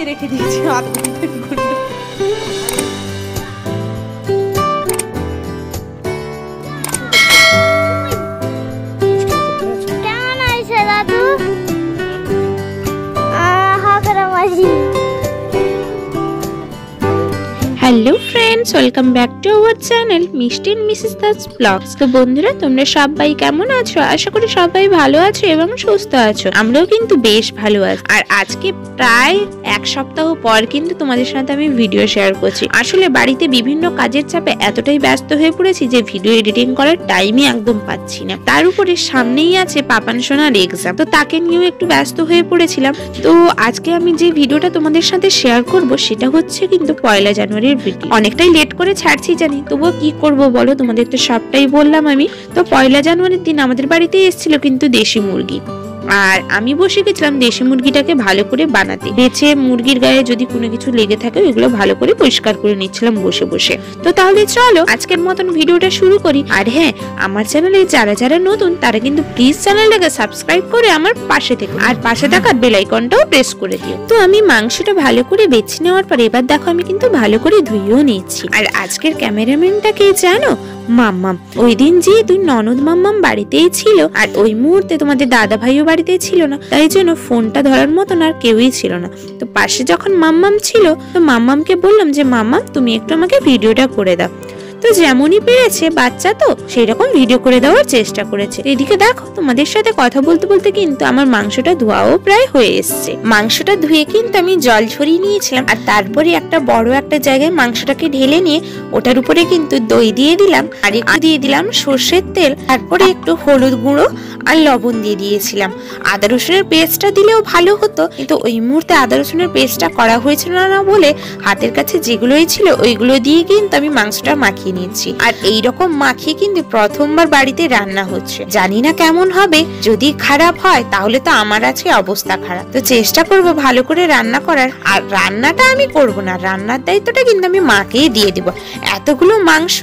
রেখে দিয়েছি আধ ঘন্টার জন্য। কেমন আছে দাদু? Hello friends, welcome back to our channel মিষ্টি এন্ড মিসেস দাস ব্লগস। তো বন্ধুরা, তোমরা সবাই কেমন আছো? আশা করি সবাই ভালো আছো এবং সুস্থ আছো। আমরাও কিন্তু বেশ ভালো আছি। আর আজকে প্রায় এক সপ্তাহ পর কিন্তু তোমাদের সাথে আমি ভিডিও শেয়ার করছি। আসলে বাড়িতে বিভিন্ন কাজের চাপে এতটাই ব্যস্ত হয়ে পড়েছি যে ভিডিও এডিটিং করার টাইমই একদম পাচ্ছি না। তার উপরে সামনেই আছে পাপান সোনার এক্সাম, তো তাকে নিয়েও একটু ব্যস্ত হয়ে পড়েছিলাম। তো আজকে আমি যে ভিডিওটা তোমাদের সাথে শেয়ার করব সেটা হচ্ছে কিন্তু 1 জানুয়ারির ভিডিও। অনেকটাই লেট করে ছাড়ছি জানি, তবুও কি করব বলো, তোমাদের তো সবটাই বললাম আমি। তো 1 জানুয়ারির দিন আমাদের বাড়িতে এসেছিল কিন্তু দেশি মুরগি, আর আমি বসে গেছিলাম দেশি মুরগিটাকে ভালো করে বানাতে। বেছে মুরগির গায়ে যদি কোনো কিছু লেগে থাকে ওইগুলো ভালো করে পরিষ্কার করে নিচ্ছিলাম বসে বসে। তো তাহলে চলো আজকের মতন ভিডিওটা শুরু করি। আর হ্যাঁ, আমার চ্যানেলে যারা যারা নতুন তারা কিন্তু প্লিজ চ্যানেলটাকে সাবস্ক্রাইব করে আমার পাশে থেকো, আর পাশে থাকা বেল আইকনটাও প্রেস করে দিও। তো আমি মাংসটা ভালো করে বেছে নেওয়ার পর এবার দেখো আমি কিন্তু ভালো করে ধুয়েও নিচ্ছি। আর আজকের ক্যামেরাম্যানটা কে জানো? মাম্মাম। ওই দিন যেহেতু ননদ মাম্মাম বাড়িতেই ছিল, আর ওই মুহূর্তে তোমাদের দাদা ভাইও বাড়িতে ছিল না, তাই জন্য ফোনটা ধরার মতন আর কেউই ছিল না। তো পাশে যখন মাম্মাম ছিল, তো মাম্মামকে বললাম যে মাম্মাম তুমি একটু আমাকে ভিডিওটা করে দাও। তো যেমনই পেরেছে, বাচ্চা তো সেই রকম ভিডিও করে দেওয়ার চেষ্টা করেছে। এদিকে দেখো তোমাদের সাথে কথা বলতে বলতে কিন্তু আমার মাংসটা ধোয়াও প্রায় হয়ে এসছে। মাংসটা ধুয়ে কিন্তু আমি জল ঝরিয়ে নিয়েছিলাম, আর তারপরে একটা বড় একটা জায়গায় মাংসটাকে ঢেলে নিয়ে ওটার উপরে কিন্তু দই দিয়ে দিলাম, আর একটু দিয়ে দিলাম সর্ষের তেল, তারপরে একটু হলুদ গুঁড়ো আর লবণ দিয়ে দিয়েছিলাম। আদা রসুনের পেস্টটা দিলেও ভালো হতো, কিন্তু ওই মুহূর্তে আদা রসুনের পেস্টটা করা হয়েছিল না বলে হাতের কাছে যেগুলোই ছিল ওইগুলো দিয়ে কিন্তু আমি মাংসটা মাখিয়ে নিয়েছি। আর এইরকম মাখিয়ে কিন্তু প্রথমবার বাড়িতে রান্না হচ্ছে, জানি না কেমন হবে। যদি খারাপ হয় তাহলে তো আমার আছে অবস্থা খারাপ। তো চেষ্টা করব ভালো করে রান্না করার। আর রান্নাটা আমি করব না, রান্নার দায়িত্বটা কিন্তু আমি মাকেই দিয়ে দিব। এতগুলো মাংস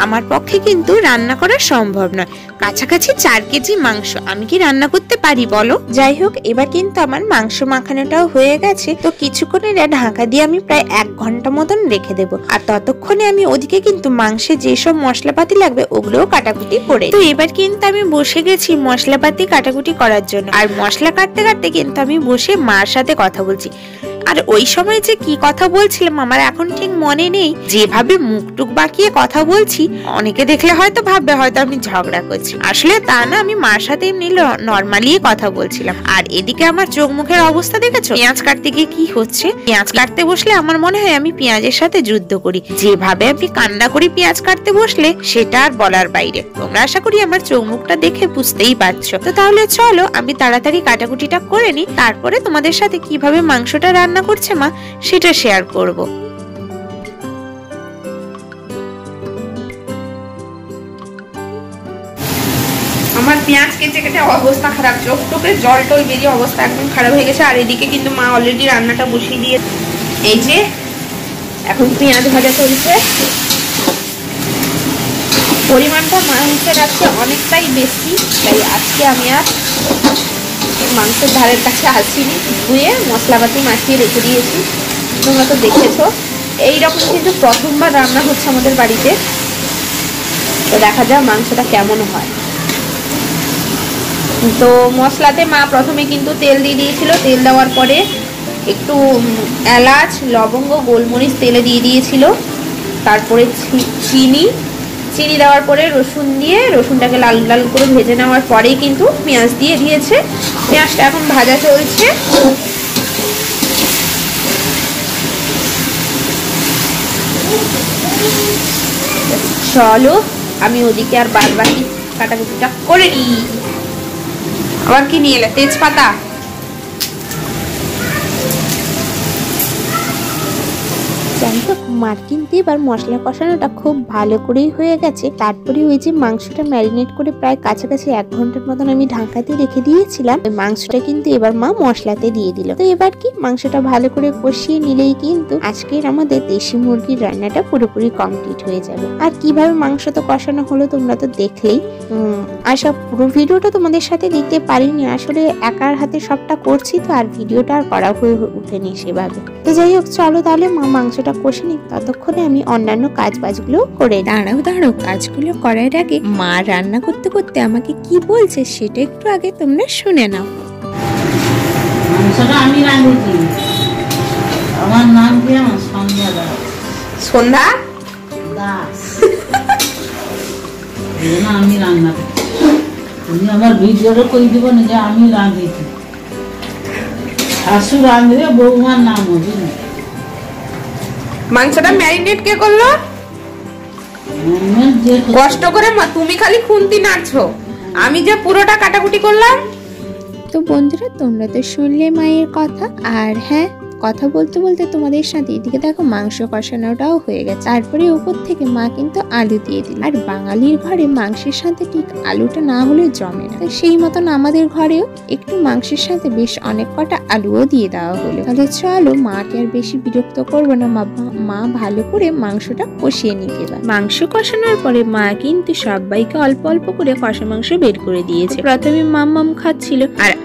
আমার পক্ষে কিন্তু রান্না করা সম্ভব নয়। কাছাকাছি 4 কেজি মাংস আমি কি রান্না করতে পারি বলো? যাই হোক, এবার কিন্তু আমার মাংস মাখানোটাও হয়ে গেছে। তো কিছুক্ষণের ঢাকা দিয়ে আমি প্রায় 1 ঘন্টা মতন রেখে দেবো। আর ততক্ষণে আমি ওদিকে কিন্তু মাংসে যেসব মশলাপাতি লাগবে ওগুলোও কাটাকুটি করে। তো এবার কিন্তু আমি বসে গেছি মশলাপাতি কাটাকুটি করার জন্য। আর মশলা কাটতে কাটতে কিন্তু আমি বসে মার সাথে কথা বলছি। আর ওই সময় যে কি কথা বলছিলাম আমার এখন ঠিক মনে নেই। যেভাবে মুখটুক বাঁকিয়ে কথা বলছি, অনেকে দেখলে হয়তো ভাববে হয়তো আমি ঝগড়া করছি। আসলে তা না, আমি মার সাথে এমনি নর্মালি কথা বলছিলাম। আর এদিকে আমার চোখ মুখের অবস্থা দেখেছো? পেঁয়াজ কাটতে গিয়ে কি হচ্ছে। পেঁয়াজ কাটতে বসলে আমার মনে হয় আমি পেঁয়াজের সাথে যুদ্ধ করি। যেভাবে আমি কান্না করি পেঁয়াজ কাটতে বসলে, সেটা আর বলার বাইরে। তোমরা আশা করি আমার চোখ মুখটা দেখে বুঝতেই পারছো। তো তাহলে চলো আমি তাড়াতাড়ি কাটাকুটিটা করে নিই, তারপরে তোমাদের সাথে কিভাবে মাংসটা রান্না করছে মা সেটা শেয়ার করব। আমার পেঁয়াজ কেটে কেটে অবস্থা খারাপ, চোখ টোকে জল টল বেরিয়ে অবস্থা একদম খারাপ হয়ে গেছে। আর এদিকে কিন্তু মা অলরেডি রান্নাটা বসিয়ে দিয়ে, এই যে এখন পেঁয়াজ ভাজা চলছে। পরিমাণটা মাংসের আজকে অনেকটাই বেশি, তাই আজকে আমি আর মাংসের ধারের কাছে আসিনি। ধুয়ে মশলাপাতি মাখিয়ে রেখে দিয়েছি, তোমরা তো দেখেছো। এইরকম কিন্তু প্রথমবার রান্না হচ্ছে আমাদের বাড়িতে। তো দেখা যাক মাংসটা কেমন হয়। তো মশলাতে মা প্রথমে কিন্তু তেল দিয়ে দিয়েছিল, তেল দেওয়ার পরে একটু এলাচ লবঙ্গ গোলমরিচ তেলে দিয়ে দিয়েছিল, তারপরে চিনি দেওয়ার পরে রসুন দিয়ে রসুনটাকে লাল লাল করে ভেজে নেওয়ার পরেই কিন্তু পেঁয়াজ দিয়ে দিয়েছে। পেঁয়াজটা এখন ভাজা চলছে। চলো আমি ওদিকে আর বাদ বাকি কাটাকুটিটা করে নিই। আবার কি নিয়ে এলে? তেজপাতা। যাই হোক, মার কিন্তু এবার মশলা কষানোটা খুব ভালো করেই হয়ে গেছে। তারপরে ওই যে মাংসটা ম্যারিনেট করে প্রায় কাছাকাছি 1 ঘন্টার মতন আমি ঢাকাতে রেখে দিয়েছিলাম, ওই মাংসটা কিন্তু এবার মা মশলাতে দিয়ে দিল। তো এবার কি মাংসটা ভালো করে কষিয়ে নিলেই কিন্তু আজকের আমাদের দেশি মুরগির রান্নাটা পুরোপুরি কমপ্লিট হয়ে যাবে। আর কিভাবে মাংস তো কষানো হলো তোমরা তো দেখলেই। আশা পুরো ভিডিওটা তোমাদের সাথে দিতে পারিনি, আসলে একার হাতে সবটা করছি তো, আর ভিডিওটা আর করা হয়ে উঠেনি সেভাবে। তো যাই হোক, চলো তাহলে মা মাংসটা কষে নিক, ততক্ষণে আমি অন্যান্য কাজ বাজগুলো করে। দাঁড়াও, কাজগুলো করার আগে মা রান্না করতে করতে আমাকে কি বলছে সেটা একটু আগে তোমরা শুনে নাও। মাংসটা আমি রাঁধেছি। আমার নাম কি? আমার সন্ধ্যা দাস। সন্ধ্যা দাস। আমি রান্না করছি। তুমি আমার ভিডিওটা করে দিব না যে আমি রাঁধেছি। শাশু রাঁধবে, বৌমার নাম হবে না। মাংসটা ম্যারিনেট কে করলো? কষ্ট করে মা, তুমি খালি খুন্তি নাড়ছো, আমি যে পুরোটা কাটাকুটি করলাম। তো বন্ধুরা, তোমরা তো শুনলে মায়ের কথা। আর হ্যাঁ, কথা বলতে বলতে তোমাদের সাথে এদিকে দেখো মাংস কষানোটাও হয়ে গেছে। তারপরে উপর থেকে মা কিন্তু আলু দিয়ে দিল। আর বাঙালির ঘরে মাংসের সাথে ঠিক আলুটা না হলে জমে না, সেই মতন আমাদের ঘরেও একটু মাংসের সাথে বেশ অনেক কটা আলুও দিয়ে দেওয়া হলো। তাহলে চলো, মাকে আর বেশি বিরক্ত করবো না, মা ভালো করে মাংসটা কষিয়ে নিতে এবার। মাংস কষানোর পরে মা কিন্তু সবাইকে অল্প অল্প করে কষা মাংস বের করে দিয়েছে। প্রথমে মাম খাচ্ছিল,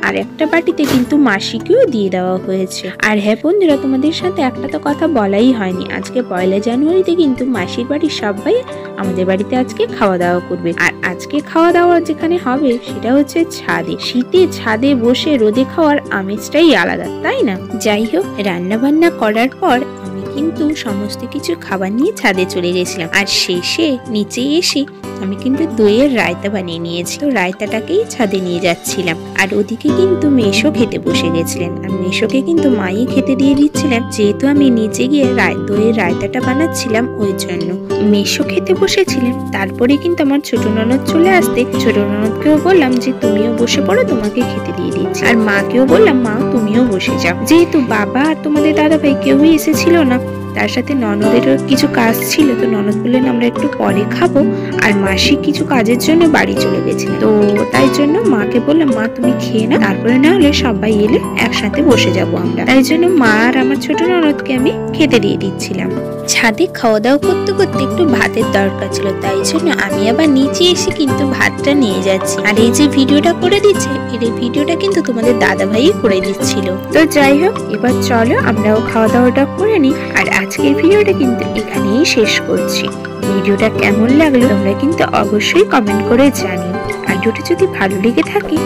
আর একটা বাটিতে কিন্তু মাসিকেও দিয়ে দেওয়া হয়েছে। আর হ্যাঁ বন্ধুরা, তোমাদের সাথে একটা তো কথা বলাই হয়নি, আজকে 1 জানুয়ারিতে কিন্তু মাসির বাড়ির সবাই আমাদের বাড়িতে আজকে খাওয়া দাওয়া করবে। আর আজকে খাওয়া দাওয়া যেখানে হবে সেটা হচ্ছে ছাদে। শীতে ছাদে বসে রোদে খাওয়ার আমেজটাই আলাদা, তাই না? যাই হোক, রান্না বান্না করার পর আমি কিন্তু সমস্ত কিছু খাবার নিয়ে ছাদে চলে গেছিলাম। আর শেষে নিচে এসে আমি কিন্তু দইয়ের রায়তা বানিয়ে নিয়েছি। তো রায়তাটাকেই ছাদে নিয়ে যাচ্ছিলাম। আর ওদিকে কিন্তু মেশো খেতে বসে গেছিলেন, আর মেশোকে কিন্তু মাই খেতে দিয়ে দিচ্ছিলেন, যেহেতু আমি নিচে গিয়ে দইয়ের রায়তাটা বানাচ্ছিলাম ওই জন্য। মেশো খেতে বসেছিলেন। তারপরে কিন্তু আমার ছোট ননদ চলে আসতে ছোট ননদকেও বললাম যে তুমিও বসে পড়ো, তোমাকে খেতে দিয়ে দিচ্ছি। আর মাকেও বললাম, মা তুমিও বসে যাও। যেহেতু বাবা আর তোমাদের দাদা ভাই কেউই এসেছিল না, তার সাথে ননদেরও কিছু কাজ ছিল, তো ননদ বললেন আমরা একটু পরে খাবো। আর মাসি কিছু কাজের জন্য বাড়ি চলে গেছিল, তো তাই জন্য মাকে বললাম, মা তুমি খেয়ে না, তারপরে না হলে সবাই এলে একসাথে বসে যাব আমরা। তাই জন্য মা আর আমার ছোট ননদকে আমি খেতে দিয়ে দিচ্ছিলাম। ছাদে খাওয়া দাওয়া করতে করতে একটু ভাতের দরকার ছিল, তাই জন্য আমি আবার নিচে এসে কিন্তু ভাতটা নিয়ে যাচ্ছি। আর এই যে ভিডিওটা করে দিচ্ছে, এই ভিডিওটা কিন্তু তোমাদের দাদা ভাই করে দিচ্ছিল। তো যাই হোক, এবার চলো আমরাও খাওয়া দাওয়াটা করে নিই। আর আজকের ভিডিওটা কিন্তু এখানেই শেষ করছি। ভিডিওটা কেমন লাগলো তোমরা কিন্তু অবশ্যই কমেন্ট করে জানিও। আর ভিডিওটা যদি ভালো লেগে থাকে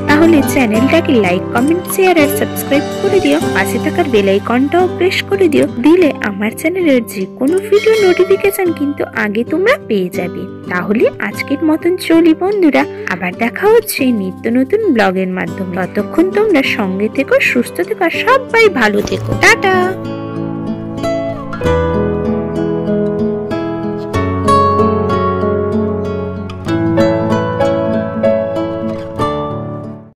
তাহলে চ্যানেলটাকে লাইক, কমেন্ট, শেয়ার আর সাবস্ক্রাইব করে দিও। পাশে থাকার বেল আইকনটাও প্রেস করে দিও, দিলে আমার চ্যানেলের যে কোনো ভিডিও নোটিফিকেশন কিন্তু আগে তোমরা পেয়ে যাবে। তাহলে আজকের মতন চলি বন্ধুরা, আবার দেখা হচ্ছে নিত্য নতুন ব্লগের মাধ্যমে। ততক্ষণ তোমরা সঙ্গে থেকো, সুস্থ থেকো, সবাই ভালো থেকো, টাটা।